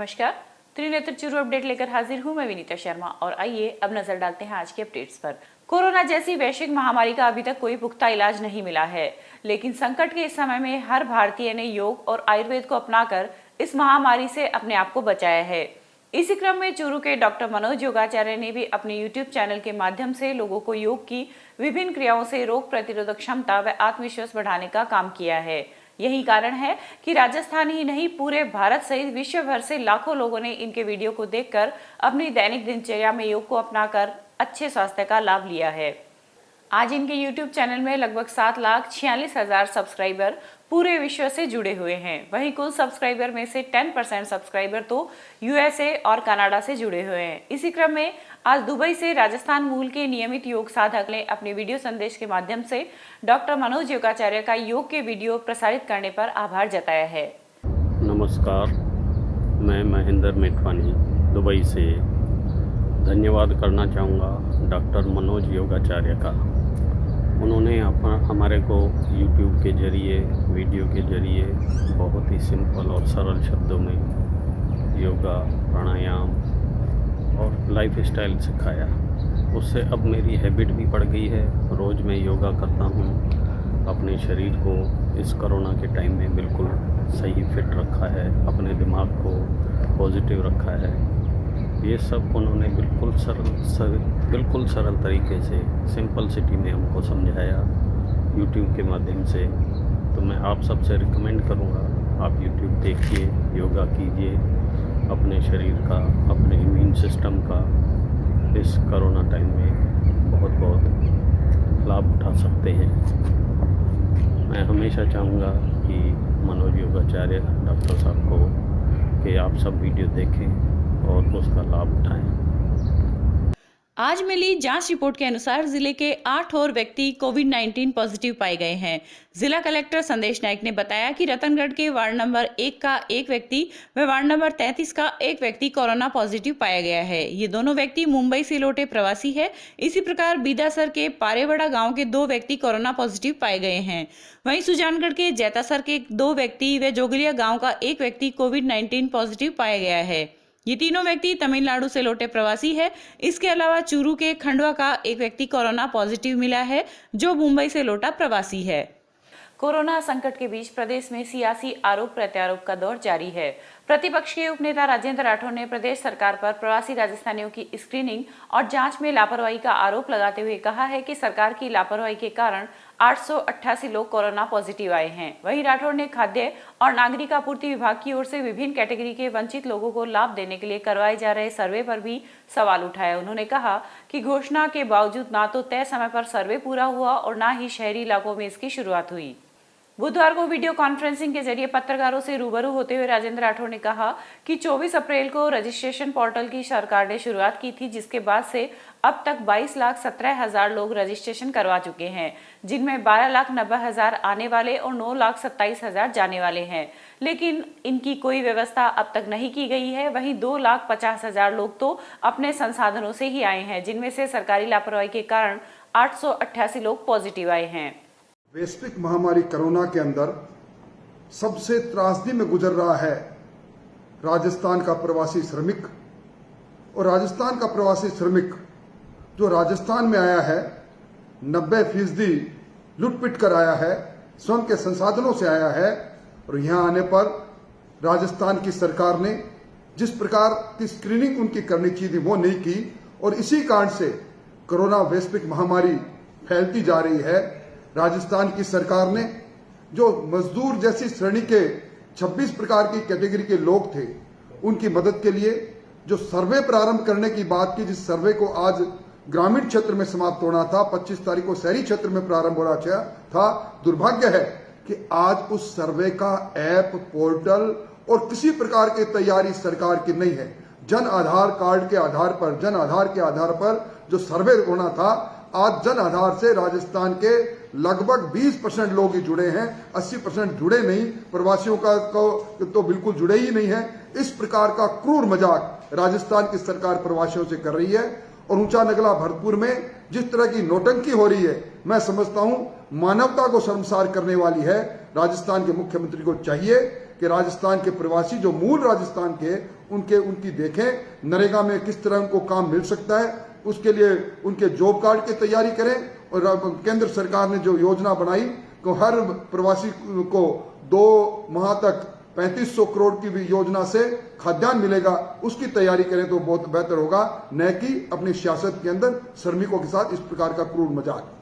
नमस्कार, त्रिनेत्र चूरू अपडेट लेकर हाजिर हूं मैं विनीता शर्मा और आइए अब नजर डालते हैं आज के अपडेट्स पर। कोरोना जैसी वैश्विक महामारी का अभी तक कोई पुख्ता इलाज नहीं मिला है, लेकिन संकट के इस समय में हर भारतीय ने योग और आयुर्वेद को अपनाकर इस महामारी से अपने आप को बचाया है। इसी क्रम में चूरू के डॉक्टर मनोज योगाचार्य ने भी अपने यूट्यूब चैनल के माध्यम से लोगों को योग की विभिन्न क्रियाओं से रोग प्रतिरोधक क्षमता व आत्मविश्वास बढ़ाने का काम किया है। यही कारण है कि राजस्थान ही नहीं पूरे भारत सहित विश्व भर से लाखों लोगों ने इनके वीडियो को देखकर अपनी दैनिक दिनचर्या में योग को अपनाकर अच्छे स्वास्थ्य का लाभ लिया है। आज इनके YouTube चैनल में लगभग 7,46,000 सब्सक्राइबर पूरे विश्व से जुड़े हुए हैं। वहीं कुल सब्सक्राइबर में से 10% सब्सक्राइबर तो USA और कनाडा से जुड़े हुए हैं। इसी क्रम में आज दुबई से राजस्थान मूल के नियमित योग साधक ने अपने वीडियो संदेश के माध्यम से डॉक्टर मनोज योगाचार्य का योग के वीडियो प्रसारित करने पर आभार जताया है। नमस्कार, मैं महेंद्र मेटवानी दुबई से धन्यवाद करना चाहूँगा डॉक्टर मनोज योगाचार्य का। उन्होंने हमारे को YouTube के ज़रिए वीडियो के ज़रिए बहुत ही सिंपल और सरल शब्दों में योगा, प्राणायाम और लाइफ स्टाइल सिखाया। उससे अब मेरी हैबिट भी पड़ गई है। रोज़ मैं योगा करता हूँ। अपने शरीर को इस कोरोना के टाइम में बिल्कुल सही फिट रखा है, अपने दिमाग को पॉजिटिव रखा है। ये सब उन्होंने बिल्कुल सरल तरीके से सिंपल सिटी में हमको समझाया YouTube के माध्यम से। तो मैं आप सबसे रिकमेंड करूँगा, आप YouTube देखिए, योगा कीजिए, अपने शरीर का, अपने इम्यून सिस्टम का इस कोरोना टाइम में बहुत लाभ उठा सकते हैं। मैं हमेशा चाहूँगा कि मनोज योगाचार्य डॉक्टर साहब को कि आप सब वीडियो देखें और उसका लाभ उठाएं। आज मिली जांच रिपोर्ट के अनुसार जिले के 8 और व्यक्ति कोविड-19 पॉजिटिव पाए गए हैं। जिला कलेक्टर संदेश नायक ने बताया कि रतनगढ़ के वार्ड नंबर 1 का एक व्यक्ति व वार्ड नंबर 33 का एक व्यक्ति कोरोना पॉजिटिव पाया गया है। ये दोनों व्यक्ति मुंबई से लौटे प्रवासी है। इसी प्रकार बीदासर के पारेवड़ा गांव के 2 व्यक्ति कोरोना पॉजिटिव पाए गए हैं। वहीं सुजानगढ़ के जैतासर के 2 व्यक्ति व जोगलिया गाँव का एक व्यक्ति कोविड-19 पॉजिटिव पाया गया है। ये तीनों व्यक्ति तमिलनाडु से लौटे प्रवासी है। इसके अलावा चूरू के खंडवा का एक व्यक्ति कोरोना पॉजिटिव मिला है, जो मुंबई से लौटा प्रवासी है। कोरोना संकट के बीच प्रदेश में सियासी आरोप प्रत्यारोप का दौर जारी है। प्रतिपक्ष के उपनेता राजेंद्र राठौर ने प्रदेश सरकार पर प्रवासी राजस्थानियों की स्क्रीनिंग और जांच में लापरवाही का आरोप लगाते हुए कहा है कि सरकार की लापरवाही के कारण 888 लोग कोरोना पॉजिटिव आए हैं। वहीं राठौर ने खाद्य और नागरिक आपूर्ति विभाग की ओर से विभिन्न कैटेगरी के वंचित लोगों को लाभ देने के लिए करवाए जा रहे सर्वे पर भी सवाल उठाया। उन्होंने कहा कि घोषणा के बावजूद ना तो तय समय पर सर्वे पूरा हुआ और ना ही शहरी इलाकों में इसकी शुरुआत हुई। बुधवार को वीडियो कॉन्फ्रेंसिंग के जरिए पत्रकारों से रूबरू होते हुए राजेंद्र राठौर ने कहा कि 24 अप्रैल को रजिस्ट्रेशन पोर्टल की सरकार ने शुरुआत की थी, जिसके बाद से अब तक 22,17,000 लोग रजिस्ट्रेशन करवा चुके हैं, जिनमें 12,90,000 आने वाले और 9,27,000 जाने वाले हैं, लेकिन इनकी कोई व्यवस्था अब तक नहीं की गई है। वहीं 2,50,000 लोग तो अपने संसाधनों से ही आए हैं, जिनमें से सरकारी लापरवाही के कारण 888 लोग पॉजिटिव आए हैं। वैश्विक महामारी कोरोना के अंदर सबसे त्रासदी में गुजर रहा है राजस्थान का प्रवासी श्रमिक। और राजस्थान का प्रवासी श्रमिक जो राजस्थान में आया है 90% लुटपिट कर आया है, स्वयं के संसाधनों से आया है। और यहां आने पर राजस्थान की सरकार ने जिस प्रकार की स्क्रीनिंग उनकी करनी चाहिए थी वो नहीं की, और इसी कारण से कोरोना वैश्विक महामारी फैलती जा रही है। राजस्थान की सरकार ने जो मजदूर जैसी श्रेणी के 26 प्रकार की कैटेगरी के लोग थे, उनकी मदद के लिए जो सर्वे प्रारंभ करने की बात की, जिस सर्वे को आज ग्रामीण क्षेत्र में समाप्त होना था, 25 तारीख को शहरी क्षेत्र में प्रारंभ होना था। दुर्भाग्य है कि आज उस सर्वे का ऐप, पोर्टल और किसी प्रकार की तैयारी सरकार की नहीं है। जन आधार कार्ड के आधार पर, जन आधार के आधार पर जो सर्वे होना था, आज जन आधार से राजस्थान के लगभग 20% लोग ही जुड़े हैं, 80% जुड़े नहीं। प्रवासियों का तो बिल्कुल जुड़े ही नहीं है। इस प्रकार का क्रूर मजाक राजस्थान की सरकार प्रवासियों से कर रही है। और ऊंचा नगला भरतपुर में जिस तरह की नौटंकी हो रही है, मैं समझता हूं मानवता को शर्मसार करने वाली है। राजस्थान के मुख्यमंत्री को चाहिए कि राजस्थान के प्रवासी जो मूल राजस्थान के, उनकी देखें, नरेगा में किस तरह उनको काम मिल सकता है, उसके लिए उनके जॉब कार्ड की तैयारी करें। और केंद्र सरकार ने जो योजना बनाई कि हर प्रवासी को 2 माह तक 3500 करोड़ की भी योजना से खाद्यान्न मिलेगा, उसकी तैयारी करें तो बहुत बेहतर होगा, न कि अपनी सियासत के अंदर श्रमिकों के साथ इस प्रकार का क्रूर मजाक।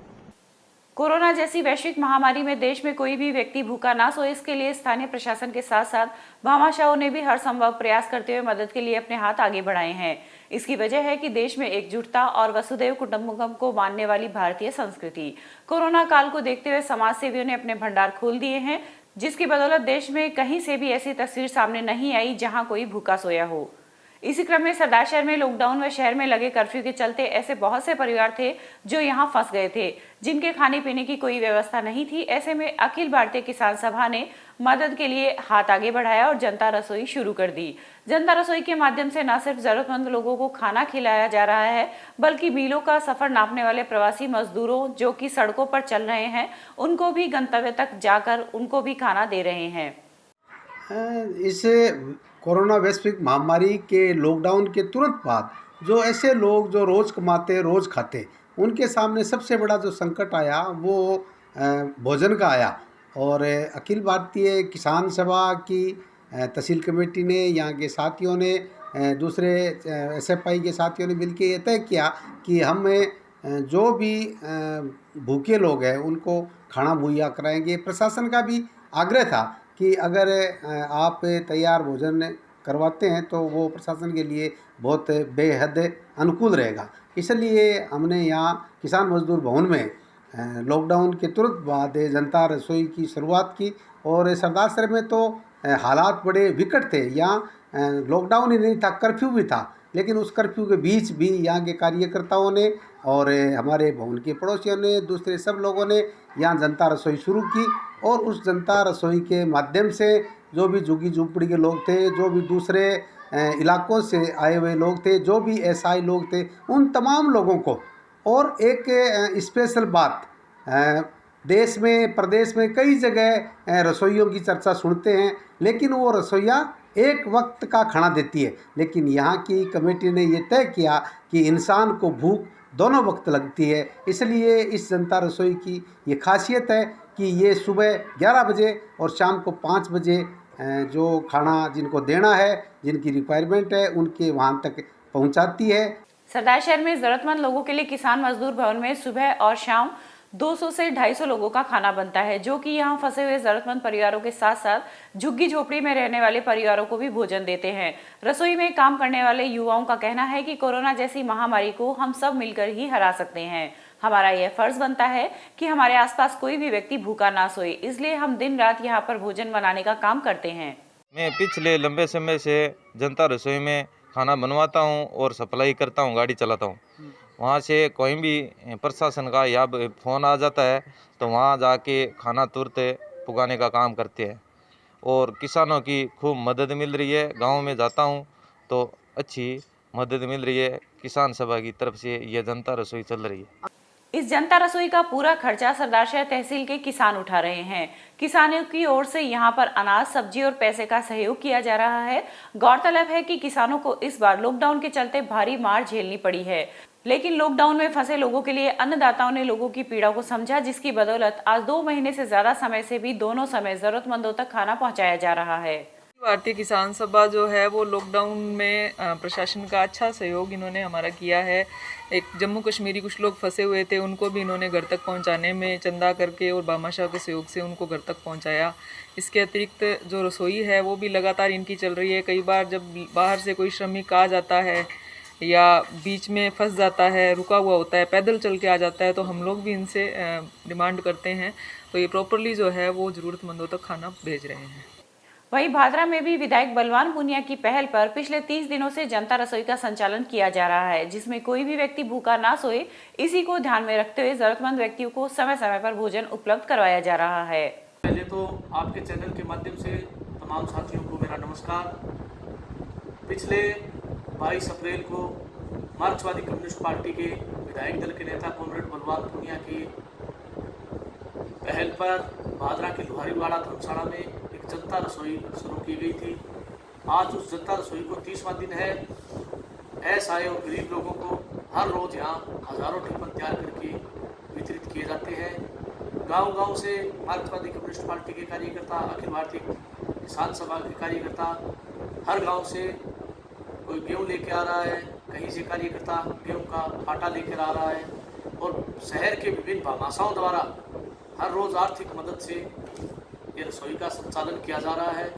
कोरोना जैसी वैश्विक महामारी में देश में कोई भी व्यक्ति भूखा ना सोए, इसके लिए स्थानीय प्रशासन के साथ साथ भामाशाहों ने भी हर संभव प्रयास करते हुए मदद के लिए अपने हाथ आगे बढ़ाए हैं। इसकी वजह है कि देश में एकजुटता और वसुधैव कुटुंबकम को मानने वाली भारतीय संस्कृति। कोरोना काल को देखते हुए समाज सेवियों ने अपने भंडार खोल दिए हैं, जिसकी बदौलत देश में कहीं से भी ऐसी तस्वीर सामने नहीं आई जहां कोई भूखा सोया हो। इसी क्रम में सरदार शहर में लॉकडाउन व शहर में लगे कर्फ्यू के चलते ऐसे बहुत से परिवार थे जो यहां फंस गए थे, जिनके खाने पीने की कोई व्यवस्था नहीं थी। ऐसे में अखिल भारतीय किसान सभा ने मदद के लिए हाथ आगे बढ़ाया और जनता रसोई शुरू कर दी। जनता रसोई के माध्यम से न सिर्फ जरूरतमंद लोगों को खाना खिलाया जा रहा है, बल्कि मीलों का सफर नापने वाले प्रवासी मजदूरों जो कि सड़कों पर चल रहे हैं, उनको भी गंतव्य तक जाकर उनको भी खाना दे रहे हैं। इस कोरोना वैश्विक महामारी के लॉकडाउन के तुरंत बाद जो ऐसे लोग जो रोज़ कमाते रोज़ खाते, उनके सामने सबसे बड़ा जो संकट आया वो भोजन का आया। और अखिल भारतीय किसान सभा की तहसील कमेटी ने, यहाँ के साथियों ने, दूसरे SFI के साथियों ने मिलकर ये तय किया कि हम जो भी भूखे लोग हैं उनको खाना मुहैया कराएंगे। प्रशासन का भी आग्रह था कि अगर आप तैयार भोजन करवाते हैं तो वो प्रशासन के लिए बहुत बेहद अनुकूल रहेगा। इसलिए हमने यहाँ किसान मजदूर भवन में लॉकडाउन के तुरंत बाद जनता रसोई की शुरुआत की। और सरदार शहर में तो हालात बड़े विकट थे, यहाँ लॉकडाउन ही नहीं था, कर्फ्यू भी था, लेकिन उस कर्फ्यू के बीच भी यहाँ के कार्यकर्ताओं ने और हमारे भवन के पड़ोसियों ने, दूसरे सब लोगों ने यहाँ जनता रसोई शुरू की। और उस जनता रसोई के माध्यम से जो भी झुग्गी झोंपड़ी के लोग थे, जो भी दूसरे इलाकों से आए हुए लोग थे, जो भी SI लोग थे, उन तमाम लोगों को। और एक स्पेशल बात, देश में प्रदेश में कई जगह रसोइयों की चर्चा सुनते हैं, लेकिन वो रसोइया एक वक्त का खाना देती है, लेकिन यहाँ की कमेटी ने ये तय किया कि इंसान को भूख दोनों वक्त लगती है। इसलिए इस जनता रसोई की ये खासियत है कि ये सुबह 11 बजे और शाम को 5 बजे जो खाना जिनको देना है, जिनकी रिक्वायरमेंट है, उनके वहाँ तक पहुँचाती है। सरदार शहर में जरूरतमंद लोगों के लिए किसान मजदूर भवन में सुबह और शाम 200 से 250 लोगों का खाना बनता है, जो कि यहाँ फंसे हुए जरूरतमंद परिवारों के साथ साथ झुग्गी झोपड़ी में रहने वाले परिवारों को भी भोजन देते हैं। रसोई में काम करने वाले युवाओं का कहना है कि कोरोना जैसी महामारी को हम सब मिलकर ही हरा सकते हैं। हमारा यह फर्ज बनता है कि हमारे आसपास कोई भी व्यक्ति भूखा ना सोए, इसलिए हम दिन रात यहाँ पर भोजन बनाने का काम करते हैं। मैं पिछले लंबे समय से जनता रसोई में खाना बनवाता हूँ और सप्लाई करता हूँ, गाड़ी चलाता हूँ। वहाँ से कोई भी प्रशासन का या फ़ोन आ जाता है तो वहाँ जाके खाना तुरंत पुगाने का काम करते हैं और किसानों की खूब मदद मिल रही है। गांव में जाता हूँ तो अच्छी मदद मिल रही है। किसान सभा की तरफ से यह जनता रसोई चल रही है। इस जनता रसोई का पूरा खर्चा सरदार शहर तहसील के किसान उठा रहे हैं। किसानों की ओर से यहां पर अनाज, सब्जी और पैसे का सहयोग किया जा रहा है। गौरतलब है कि किसानों को इस बार लॉकडाउन के चलते भारी मार झेलनी पड़ी है, लेकिन लॉकडाउन में फंसे लोगों के लिए अन्नदाताओं ने लोगों की पीड़ा को समझा, जिसकी बदौलत आज 2 महीने से ज्यादा समय से भी दोनों समय जरूरतमंदों तक खाना पहुंचाया जा रहा है। भारतीय किसान सभा जो है वो लॉकडाउन में प्रशासन का अच्छा सहयोग इन्होंने हमारा किया है। एक जम्मू कश्मीरी कुछ लोग फंसे हुए थे, उनको भी इन्होंने घर तक पहुंचाने में चंदा करके और भामाशाह के सहयोग से उनको घर तक पहुंचाया। इसके अतिरिक्त जो रसोई है वो भी लगातार इनकी चल रही है। कई बार जब बाहर से कोई श्रमिक आ जाता है या बीच में फंस जाता है, रुका हुआ होता है, पैदल चल के आ जाता है, तो हम लोग भी इनसे डिमांड करते हैं तो ये प्रॉपरली जो है वो ज़रूरतमंदों तक खाना भेज रहे हैं। वहीं भादरा में भी विधायक बलवान पुनिया की पहल पर पिछले 30 दिनों से जनता रसोई का संचालन किया जा रहा है, जिसमें कोई भी व्यक्ति भूखा ना सोए, इसी को ध्यान में रखते हुए जरूरतमंद व्यक्तियों को समय समय पर भोजन उपलब्ध करवाया जा रहा है। पहले तो आपके चैनल के माध्यम से तमाम साथियों को मेरा नमस्कार। पिछले 22 अप्रैल को मार्क्सवादी कम्युनिस्ट पार्टी के विधायक दल के नेता कॉमरेड बलवान पुनिया की पहल पर भादरा के लोहारीवाड़ा धर्मशाला में जनता रसोई शुरू की गई थी। आज उस जनता रसोई को 30वां दिन है। असहाय और गरीब लोगों को हर रोज यहाँ हजारों टिफिन तैयार करके वितरित किए जाते हैं। गांव-गांव से मार्क्सवादी कम्युनिस्ट पार्टी के कार्यकर्ता, अखिल भारतीय किसान सभा के कार्यकर्ता, हर गांव से कोई गेहूँ लेके आ रहा है, कहीं से कार्यकर्ता गेहूँ का आटा लेकर आ रहा है और शहर के विभिन्न भामाशाओं द्वारा हर रोज आर्थिक मदद से ये रसोई का संचालन किया जा रहा है।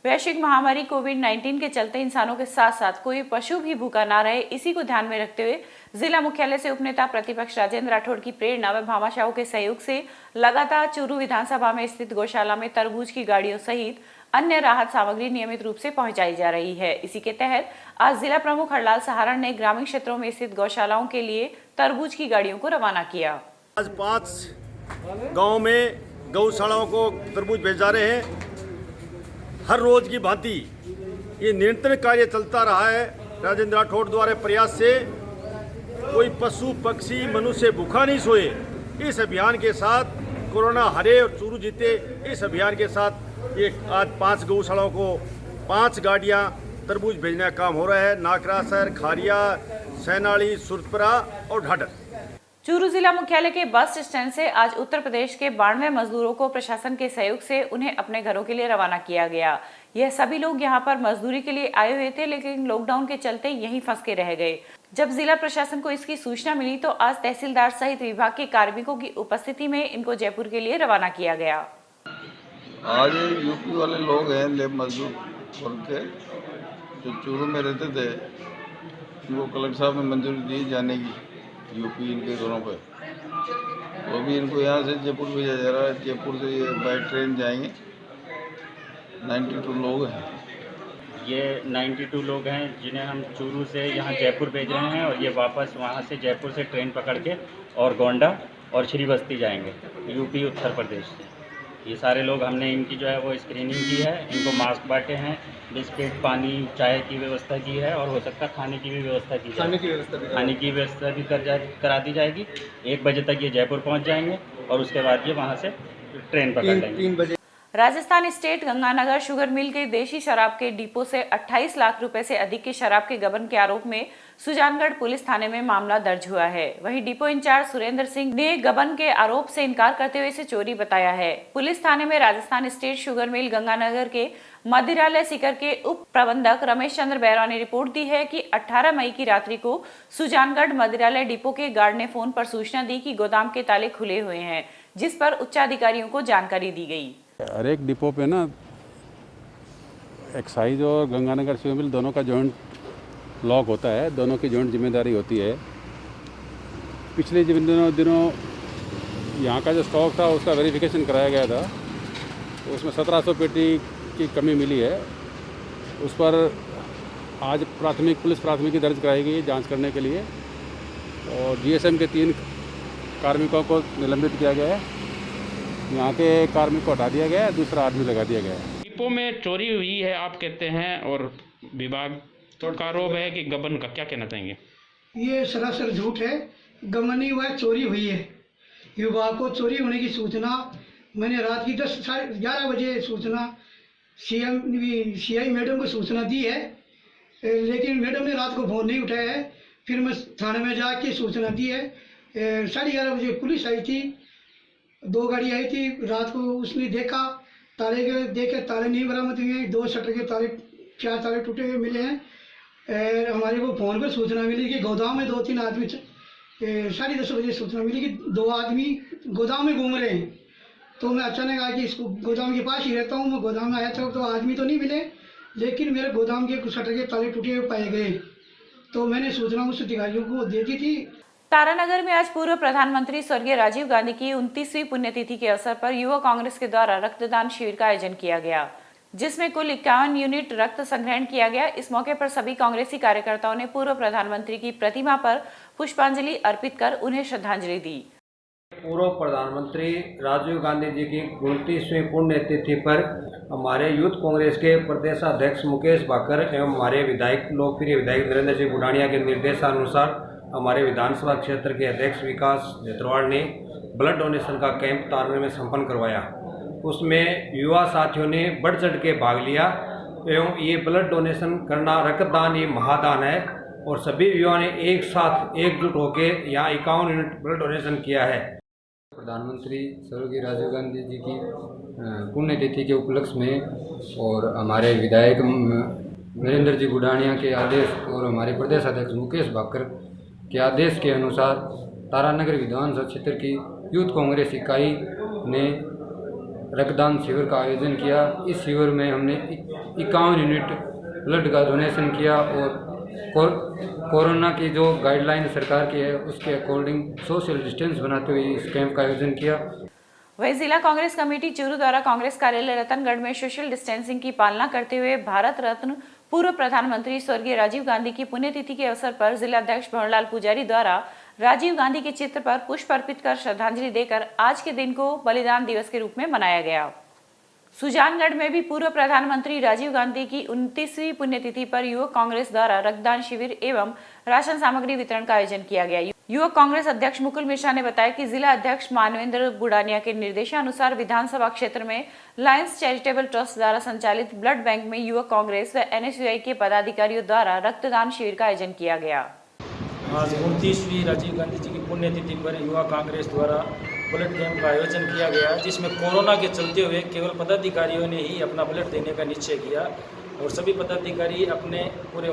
वैश्विक महामारी कोविड-19 के चलते इंसानों के साथ साथ कोई पशु भी भूखा ना रहे, इसी को ध्यान में रखते हुए जिला मुख्यालय से उपनेता प्रतिपक्ष राजेंद्र राठौड़ की प्रेरणा व भामाशाहों के सहयोग से लगातार चूरू विधानसभा में स्थित गौशाला में तरबूज की गाड़ियों सहित अन्य राहत सामग्री नियमित रूप से पहुंचाई जा रही है। इसी के तहत आज जिला प्रमुख हरलाल सहारण ने ग्रामीण क्षेत्रों में स्थित गौशालाओं के लिए तरबूज की गाड़ियों को रवाना किया। आज 5 गाँव में गौशालाओं को तरबूज भेजा रहे हैं। हर रोज की भांति ये निरंतर कार्य चलता रहा है। राजेंद्र राठौड़ द्वारा प्रयास से कोई पशु पक्षी मनुष्य भूखा नहीं सोए, इस अभियान के साथ कोरोना हरे और चूरू जीते, इस अभियान के साथ ये आज 5 गौशालाओं को 5 गाड़ियां तरबूज भेजने का काम हो रहा है। नाकरासर, खारिया, सैनाली, सुरतपुरा और ढाढर। चूरू जिला मुख्यालय के बस स्टैंड से आज उत्तर प्रदेश के 92 मजदूरों को प्रशासन के सहयोग से उन्हें अपने घरों के लिए रवाना किया गया। यह सभी लोग यहां पर मजदूरी के लिए आए हुए थे, लेकिन लॉकडाउन के चलते यहीं फंस के रह गए। जब जिला प्रशासन को इसकी सूचना मिली तो आज तहसीलदार सहित विभाग के कार्मिकों की उपस्थिति में इनको जयपुर के लिए रवाना किया गया। आज यूपी वाले लोग हैं, लेब मजदूर वर्ग के, जो चूरू में रहते थे, उनको कलेक्टर साहब ने मंजूरी दी जाने की यूपी इनके घरों पे, तो भी इनको यहाँ से जयपुर भेजा जा रहा है। जयपुर से ये बाई ट्रेन जाएंगे। 92 लोग हैं। ये 92 लोग हैं जिन्हें हम चूरू से यहाँ जयपुर भेज रहे हैं और ये वापस वहाँ से जयपुर से ट्रेन पकड़ के और गोंडा और श्रीबस्ती जाएंगे, यूपी उत्तर प्रदेश से। ये सारे लोग हमने इनकी जो है वो स्क्रीनिंग की है, इनको मास्क बांटे हैं, बिस्किट, पानी, चाय की व्यवस्था की है और हो सकता है खाने की भी व्यवस्था की जाए। खाने की व्यवस्था भी करा दी जाएगी। 1 बजे तक ये जयपुर पहुंच जाएंगे और उसके बाद ये वहां से ट्रेन पकड़ लेंगे। 3 बजे। Rajasthan state Ganganagar sugar mill के देशी शराब के डिपो से 28 लाख रुपए से अधिक की शराब के गबन के आरोप में सुजानगढ़ पुलिस थाने में मामला दर्ज हुआ है। वहीं डिपो इंचार्ज सुरेंद्र सिंह ने गबन के आरोप से इनकार करते हुए इसे चोरी बताया है। पुलिस थाने में Rajasthan state sugar mill Ganganagar के मदिरालय सीकर के उप प्रबंधक रमेश चंद्र बैरा ने रिपोर्ट दी है कि 18 मई की रात्रि को सुजानगढ़ मदिरालय डिपो के गार्ड ने फोन पर सूचना दी कि गोदाम के ताले खुले हुए हैं, जिस पर उच्चाधिकारियों को जानकारी दी गई। हर एक डिपो पे ना एक्साइज और गंगानगर शुगर मिल दोनों का जॉइंट लॉक होता है, दोनों की जॉइंट जिम्मेदारी होती है। पिछले दिनों यहाँ का जो स्टॉक था उसका वेरिफिकेशन कराया गया था, तो उसमें 1700 पेटी की कमी मिली है। उस पर आज पुलिस प्राथमिकी दर्ज कराई गई जांच करने के लिए और जीएसएम के 3 कार्मिकों को निलंबित किया गया है। यहाँ के कार्मिक को हटा दिया गया है, दूसरा आदमी लगा दिया गया है। डिपो में चोरी हुई है आप कहते हैं और विभाग का आरोप है कि गबन का, क्या कहना चाहेंगे? ये सरासर झूठ है। गबन नहीं हुआ है, चोरी हुई है। विभाग को चोरी होने की सूचना मैंने रात की 10-11 बजे सूचना सीआई मैडम को सूचना दी है, लेकिन मैडम ने रात को फोन नहीं उठाया है। फिर मैं थाने में जाके सूचना दी है। 11:30 बजे पुलिस आई थी, 2 गाड़ी आई थी रात को। उसने देखा देखे ताले नहीं बरामद हुए, 2 शटर के ताले 4 ताले टूटे हुए मिले हैं। हमारे को फ़ोन पर सूचना मिली कि गोदाम में 2-3 आदमी 10:30 बजे सूचना मिली कि 2 आदमी गोदाम में घूम रहे हैं। तो मैं अचानक आके इसको गोदाम के पास ही रहता हूँ, मैं गोदाम में आया था तो आदमी तो नहीं मिले, लेकिन मेरे गोदाम के शटर के ताले टूटे हुए पाए गए। तो मैंने सूचना उस अधिकारियों को दे दी थी। तारानगर में आज पूर्व प्रधानमंत्री स्वर्गीय राजीव गांधी की 29वीं पुण्यतिथि के अवसर पर युवा कांग्रेस के द्वारा रक्तदान शिविर का आयोजन किया गया, जिसमें कुल 51 यूनिट रक्त संग्रहण किया गया। इस मौके पर सभी कांग्रेसी कार्यकर्ताओं ने पूर्व प्रधानमंत्री की प्रतिमा पर पुष्पांजलि अर्पित कर उन्हें श्रद्धांजलि दी। पूर्व प्रधानमंत्री राजीव गांधी जी की 29वीं पुण्यतिथि पर हमारे यूथ कांग्रेस के प्रदेशाध्यक्ष मुकेश भाकर एवं हमारे लोकप्रिय विधायक नरेंद्र सिंह बुढ़ानिया के निर्देशानुसार हमारे विधानसभा क्षेत्र के अध्यक्ष विकास जत्रवाल ने ब्लड डोनेशन का कैंप तारानगर में संपन्न करवाया। उसमें युवा साथियों ने बढ़ चढ़ के भाग लिया एवं ये ब्लड डोनेशन करना, रक्तदान ये महादान है और सभी युवाओं ने एक साथ एकजुट होकर यहाँ 51 यूनिट ब्लड डोनेशन किया है। प्रधानमंत्री स्वर्गीय राजीव गांधी जी की पुण्यतिथि के उपलक्ष्य में और हमारे विधायक नरेंद्र जी बुढ़ानिया के आदेश और हमारे प्रदेश अध्यक्ष मुकेश भाकर के आदेश के अनुसार तारानगर विधानसभा क्षेत्र की यूथ कांग्रेस इकाई ने रक्तदान शिविर का आयोजन किया। इस शिविर में हमने 51 यूनिट ब्लड का डोनेशन किया और कोरोना की जो गाइडलाइन सरकार की है उसके अकॉर्डिंग सोशल डिस्टेंस बनाते हुए इस कैंप का आयोजन किया। वहीं जिला कांग्रेस कमेटी चूरू द्वारा कांग्रेस कार्यालय रतनगढ़ में सोशल डिस्टेंसिंग की पालना करते हुए भारत रत्न पूर्व प्रधानमंत्री स्वर्गीय राजीव गांधी की पुण्यतिथि के अवसर पर जिला अध्यक्ष भंवरलाल पुजारी द्वारा राजीव गांधी के चित्र पर पुष्प अर्पित कर श्रद्धांजलि देकर आज के दिन को बलिदान दिवस के रूप में मनाया गया। सुजानगढ़ में भी पूर्व प्रधानमंत्री राजीव गांधी की 29वीं पुण्यतिथि पर युवक कांग्रेस द्वारा रक्तदान शिविर एवं राशन सामग्री वितरण का आयोजन किया गया। युवक कांग्रेस अध्यक्ष मुकुल मिश्रा ने बताया कि जिला अध्यक्ष मानवेंद्र बुढ़ानिया के निर्देशानुसार विधानसभा क्षेत्र में लायंस चैरिटेबल ट्रस्ट द्वारा संचालित ब्लड बैंक में युवक कांग्रेस व एनएसयूआई के पदाधिकारियों द्वारा रक्तदान शिविर का आयोजन किया गया। आज 29वीं राजीव गांधी जी की पुण्यतिथि पर युवा कांग्रेस द्वारा ब्लड कैंप का आयोजन किया गया, जिसमें कोरोना के चलते हुए केवल पदाधिकारियों ने ही अपना ब्लड देने का निश्चय किया और सभी पदाधिकारी अपने पूरे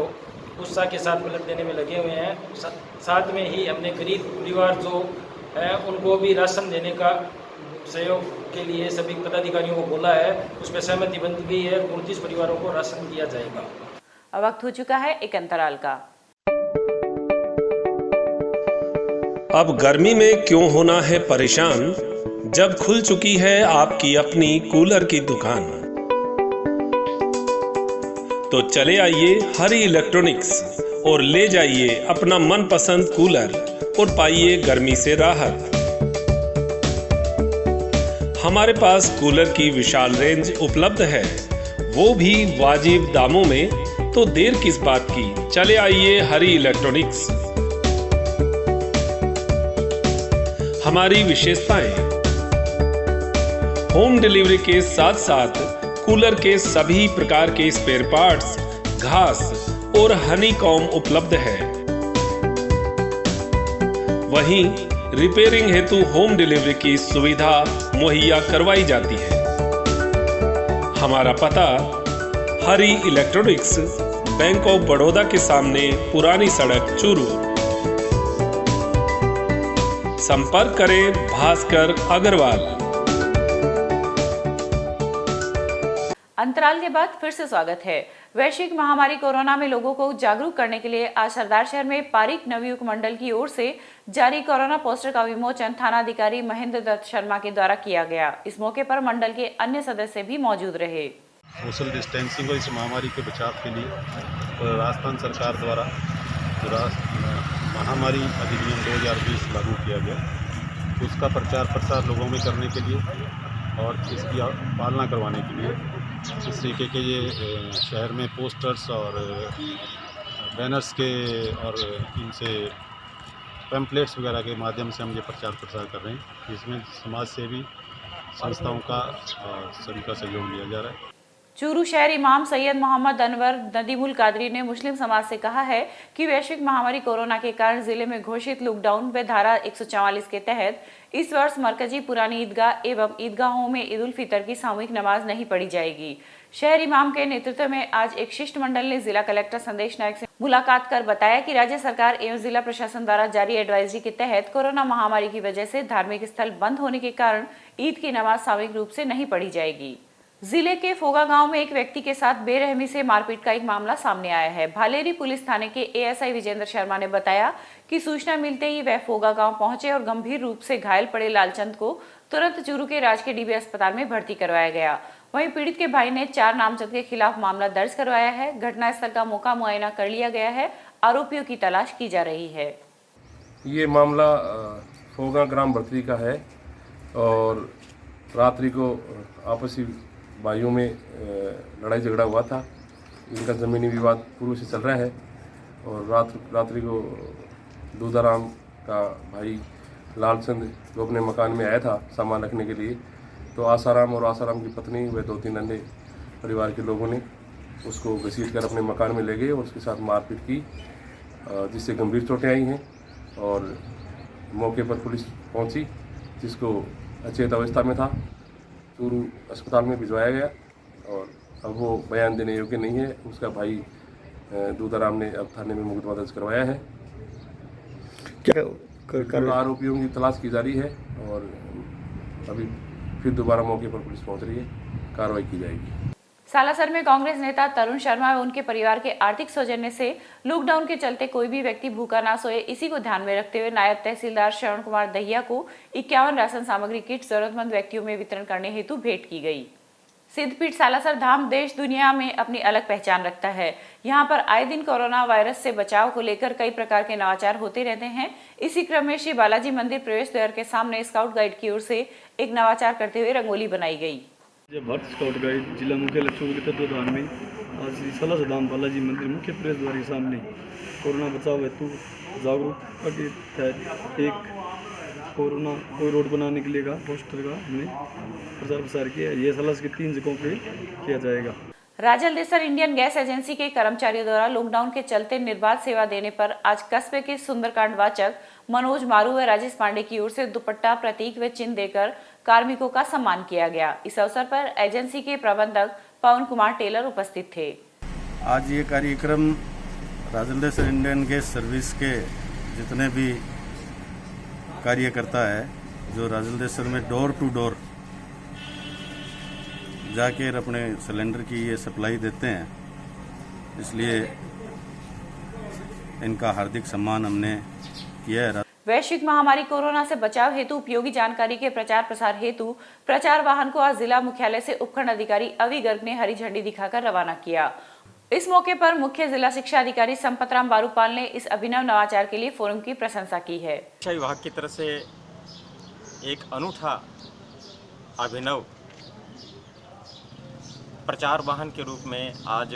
उत्साह के साथ ब्लड देने में लगे हुए हैं। साथ में ही हमने गरीब परिवार जो है उनको भी राशन देने का सहयोग के लिए सभी पदाधिकारियों को बोला है, उसमें सहमति बन गई है। 29 परिवारों को राशन दिया जाएगा। अब वक्त हो चुका है एक अंतराल का। अब गर्मी में क्यों होना है परेशान, जब खुल चुकी है आपकी अपनी कूलर की दुकान। तो चले आइए हरी इलेक्ट्रॉनिक्स और ले जाइए अपना मनपसंद कूलर और पाइए गर्मी से राहत। हमारे पास कूलर की विशाल रेंज उपलब्ध है, वो भी वाजिब दामों में। तो देर किस बात की, चले आइए हरी इलेक्ट्रॉनिक्स। हमारी विशेषताएं, होम डिलीवरी के साथ साथ कूलर के सभी प्रकार के स्पेयर पार्ट्स, घास और हनीकॉम्ब उपलब्ध है। वहीं रिपेयरिंग हेतु होम डिलीवरी की सुविधा मुहैया करवाई जाती है। हमारा पता हरी इलेक्ट्रॉनिक्स, बैंक ऑफ बड़ौदा के सामने, पुरानी सड़क, चूरू। संपर्क करें भास्कर अग्रवाल। अंतराल के बाद फिर से स्वागत है। वैश्विक महामारी कोरोना में लोगों को जागरूक करने के लिए आज सरदार शहर में पारिक नवयुग मंडल की ओर से जारी कोरोना पोस्टर का विमोचन थानाधिकारी महेंद्र दत्त शर्मा के द्वारा किया गया। इस मौके पर मंडल के अन्य सदस्य भी मौजूद रहे। सोशल डिस्टेंसिंग और इस महामारी के बचाव के लिए राजस्थान सरकार द्वारा महामारी अधिनियम 2020 लागू किया गया, उसका प्रचार प्रसार लोगों में करने के लिए और इसकी पालना करवाने के लिए इस तरीके के ये शहर में पोस्टर्स और बैनर्स के और इनसे पैम्पलेट्स वगैरह के माध्यम से हम ये प्रचार प्रसार कर रहे हैं। इसमें समाज सेवी संस्थाओं का और सभी का सहयोग लिया जा रहा है। चूरू शहर इमाम सैयद मोहम्मद अनवर नदीमुल कादरी ने मुस्लिम समाज से कहा है कि वैश्विक महामारी कोरोना के कारण जिले में घोषित लॉकडाउन व धारा 144 के तहत इस वर्ष मरकजी पुरानी ईदगाह एवं ईदगाहों में ईद उल फितर की सामूहिक नमाज नहीं पढ़ी जाएगी। शहर इमाम के नेतृत्व में आज एक शिष्टमंडल ने जिला कलेक्टर संदेश नायक से मुलाकात कर बताया कि राज्य सरकार एवं जिला प्रशासन द्वारा जारी एडवाइजरी के तहत कोरोना महामारी की वजह से धार्मिक स्थल बंद होने के कारण ईद की नमाज सामूहिक रूप से नहीं पढ़ी जाएगी। जिले के फोगा गांव में एक व्यक्ति के साथ बेरहमी से मारपीट का एक मामला सामने आया है। भालेरी पुलिस थाने के एएसआई विजेंद्र शर्मा ने बताया कि सूचना मिलते ही वह फोगा गांव पहुंचे और गंभीर रूप से घायल पड़े लालचंद को तुरंत चूरू के राजकीय डीबी अस्पताल में भर्ती करवाया गया। वहीं पीड़ित के भाई ने 4 नामजद के खिलाफ मामला दर्ज करवाया है। घटनास्थल का मौका मुआयना कर लिया गया है। आरोपियों की तलाश की जा रही है। ये मामला फोगा ग्राम भर्ती का है और रात्रि को आपसी भाइयों में लड़ाई झगड़ा हुआ था। इनका ज़मीनी विवाद पूर्व से चल रहा है और रात्रि को दूधाराम का भाई लालचंद जो अपने मकान में आया था सामान रखने के लिए, तो आसाराम और आसाराम की पत्नी व 2-3 अन्य परिवार के लोगों ने उसको घसीट कर अपने मकान में ले गए और उसके साथ मारपीट की, जिससे गंभीर चोटें आई हैं। और मौके पर पुलिस पहुंची, जिसको अचेत अवस्था में था चूरू अस्पताल में भिजवाया गया और अब वो बयान देने योग्य नहीं है। उसका भाई दूधाराम ने अब थाने में मुकदमा दर्ज करवाया है। आरोपियों की तलाश की जा रही है और अभी फिर दोबारा मौके पर पुलिस पहुंच रही है, कार्रवाई की जाएगी। सालासर में कांग्रेस नेता तरुण शर्मा व उनके परिवार के आर्थिक सौजन्य से लॉकडाउन के चलते कोई भी व्यक्ति भूखा ना सोए, इसी को ध्यान में रखते हुए नायब तहसीलदार श्रवण कुमार दहिया को 51 राशन सामग्री किट जरूरतमंद व्यक्तियों में वितरण करने हेतु भेंट की गई। सिद्धपीठ सालासर धाम देश दुनिया में अपनी अलग पहचान रखता है। यहाँ पर आए दिन कोरोना वायरस से बचाव को लेकर कई प्रकार के नवाचार होते रहते हैं। इसी क्रम में श्री बालाजी मंदिर प्रवेश द्वार के सामने स्काउट गाइड की ओर से एक नवाचार करते हुए रंगोली बनाई गई। भारत स्काउट गाइड जिला मुख्यालय चौक के तत्वाधान में आज श्री सालासर धाम बालाजी मंदिर मुख्य प्रवेश द्वार के सामने कोरोना बचाव हेतु जागरूकता के तहत एक कोरोना रोड बनाने के लिए का पोस्टर का हमने प्रचार प्रसार किया। ये सालासर के 3 जगहों पे किया जाएगा। राजलदेसर इंडियन गैस एजेंसी के कर्मचारियों द्वारा लॉकडाउन के चलते निर्बाध सेवा देने पर आज कस्बे के सुंदरकांड वाचक मनोज मारू व राजेश पांडे की ओर से दुपट्टा, प्रतीक व चिन्ह देकर कार्मिकों का सम्मान किया गया। इस अवसर पर एजेंसी के प्रबंधक पवन कुमार टेलर उपस्थित थे। आज ये कार्यक्रम राजलदेसर इंडियन गैस सर्विस के जितने भी कार्यकर्ता है जो राजलदेसर में डोर टू डोर जाके अपने सिलेंडर की ये सप्लाई देते हैं, इसलिए इनका हार्दिक सम्मान हमने किया है। वैश्विक महामारी कोरोना से बचाव हेतु उपयोगी जानकारी के प्रचार प्रसार हेतु प्रचार वाहन को आज जिला मुख्यालय से उपखंड अधिकारी अवि गर्ग ने हरी झंडी दिखाकर रवाना किया। इस मौके पर मुख्य जिला शिक्षा अधिकारी संपतराम बारूपाल ने इस अभिनव नवाचार के लिए फोरम की प्रशंसा की है। शिक्षा विभाग की तरफ से एक अनूठा अभिनव प्रचार वाहन के रूप में आज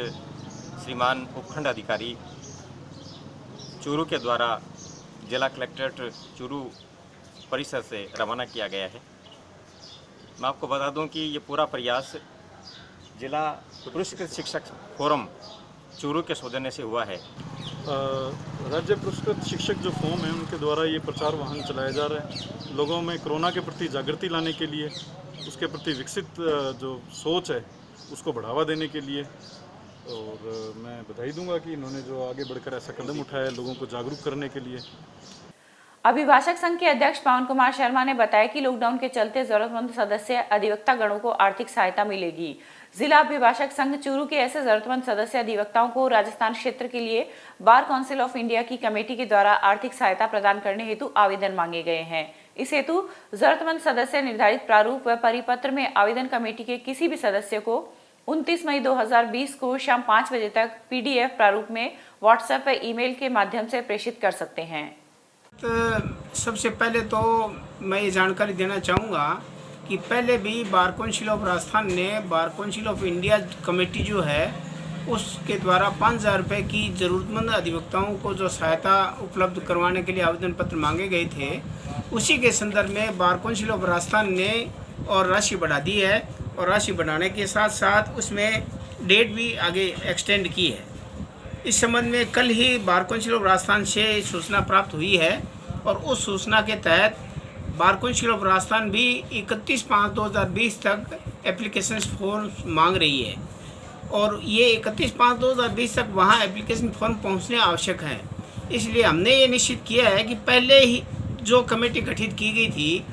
श्रीमान उपखंड अधिकारी चूरू के द्वारा जिला कलेक्ट्रेट चूरू परिसर से रवाना किया गया है। मैं आपको बता दूं कि ये पूरा प्रयास जिला पुरस्कृत शिक्षक फोरम चूरू के सौजन्य से हुआ है। राज्य पुरस्कृत शिक्षक जो फोरम है उनके द्वारा ये प्रचार वाहन चलाया जा रहा है, लोगों में कोरोना के प्रति जागृति लाने के लिए, उसके प्रति विकसित जो सोच है उसको बढ़ावा देने के लिए। और मैं बधाई दूंगा कि इन्होंने जो आगे बढ़कर ऐसा कदम उठाया लोगों को जागरूक करने के लिए। अभिभाषक संघ के अध्यक्ष पवन कुमार शर्मा ने बताया कि लॉकडाउन के चलते जरूरतमंद सदस्य अधिवक्ता गणों को आर्थिक सहायता मिलेगी। जिला अभिभाषक संघ चूरू के ऐसे जरूरतमंद सदस्य अधिवक्ताओं को राजस्थान क्षेत्र के लिए बार काउंसिल ऑफ इंडिया की कमेटी के द्वारा आर्थिक सहायता प्रदान करने हेतु आवेदन मांगे गए हैं। इस हेतु जरूरतमंद सदस्य निर्धारित प्रारूप व परिपत्र में आवेदन कमेटी के किसी भी सदस्य को 29 मई 2020 को शाम 5 बजे तक PDF प्रारूप में व्हाट्सएप व ईमेल के माध्यम से प्रेषित कर सकते हैं। सबसे पहले तो मैं ये जानकारी देना चाहूँगा कि पहले भी बार काउंसिल ऑफ राजस्थान ने bar council of India committee जो है उसके द्वारा 5,000 रुपये की ज़रूरतमंद अधिवक्ताओं को जो सहायता उपलब्ध करवाने के लिए आवेदन पत्र मांगे गए थे, उसी के संदर्भ में बार काउंसिल ऑफ राजस्थान ने और राशि बढ़ा दी है और राशि बढ़ाने के साथ साथ उसमें डेट भी आगे एक्सटेंड की है। इस संबंध में कल ही बार काउंसिल ऑफ राजस्थान से सूचना प्राप्त हुई है और उस सूचना के तहत बार काउंसिल ऑफ राजस्थान भी 31/5/2020 तक एप्लीकेशन फॉर्म मांग रही है और ये 31/5/2020 तक वहाँ एप्लीकेशन फॉर्म पहुँचने आवश्यक हैं। इसलिए हमने ये निश्चित किया है कि पहले ही जो कमेटी गठित की गई थी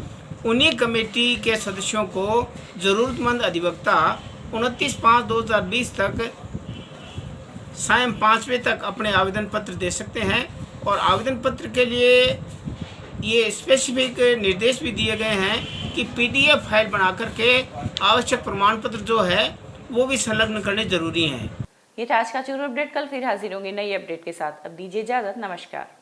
उन्हीं कमेटी के सदस्यों को ज़रूरतमंद अधिवक्ता 29/5/2020 तक सायं 5 बजे तक अपने आवेदन पत्र दे सकते हैं और आवेदन पत्र के लिए ये स्पेसिफिक निर्देश भी दिए गए हैं कि PDF फाइल बना करके आवश्यक प्रमाण पत्र जो है वो भी संलग्न करने जरूरी हैं। ये था आज का चूरू अपडेट। कल फिर हाजिर होंगे नई अपडेट के साथ। अब दीजिए इजाजत। नमस्कार।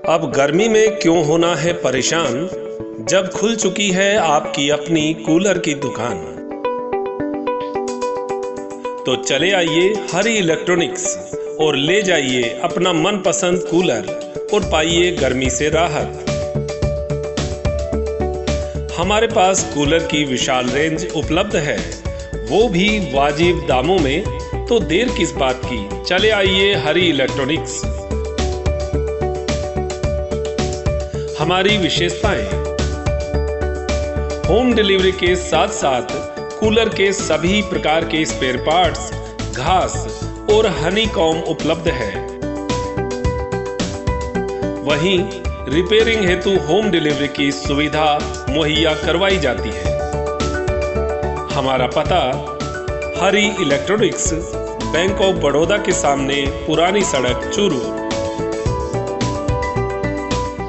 अब गर्मी में क्यों होना है परेशान, जब खुल चुकी है आपकी अपनी कूलर की दुकान। तो चले आइए हरी इलेक्ट्रॉनिक्स और ले जाइए अपना मनपसंद कूलर और पाइए गर्मी से राहत। हमारे पास कूलर की विशाल रेंज उपलब्ध है, वो भी वाजिब दामों में। तो देर किस बात की, चले आइए हरी इलेक्ट्रॉनिक्स। हमारी विशेषताएं: होम डिलीवरी के साथ साथ कूलर के सभी प्रकार के स्पेयर पार्ट्स, घास और हनीकॉम्ब उपलब्ध है। वहीं रिपेयरिंग हेतु होम डिलीवरी की सुविधा मुहैया करवाई जाती है। हमारा पता हरी इलेक्ट्रॉनिक्स, बैंक ऑफ बड़ौदा के सामने, पुरानी सड़क, चूरू।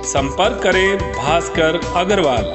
संपर्क करें भास्कर अग्रवाल।